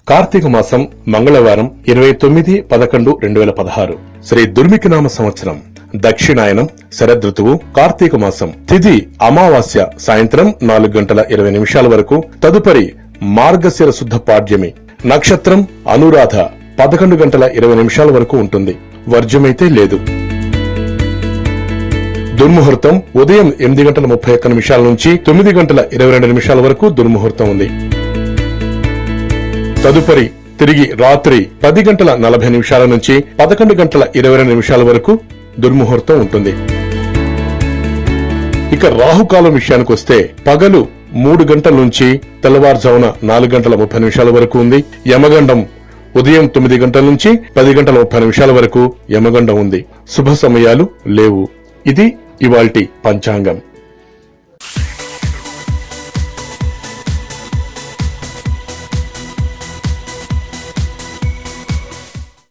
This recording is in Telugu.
కార్తీక మాసం మంగళవారం 29/11/2016 శ్రీ దుర్మికినామ సంవత్సరం దక్షిణాయనం శరదృతువు కార్తీక మాసం తిథి అమావాస్య సాయంత్రం 4:20 వరకు. తదుపరి మార్గశిర శుద్ధ పాడ్యమి. నక్షత్రం అనురాధ 11:20 వరకు ఉంటుంది. వర్జ్యమైతే లేదు. దుర్ముహూర్తం ఉదయం 8:31 నుంచి 9:22 వరకు దుర్ముహూర్తం ఉంది. తదుపరి తిరిగి రాత్రి 10:40 నుంచి 11:22 వరకు దుర్ముహూర్తం ఉంటుంది. ఇక రాహుకాలం విషయానికి వస్తే పగలు 3 గంటల నుంచి తెల్లవారుజామున 4:30 వరకు ఉంది. యమగండం ఉదయం 9 గంటల నుంచి 10:30 వరకు యమగండం ఉంది. శుభ సమయాలు లేవు. ఇది ఇవాల్టి పంచాంగం.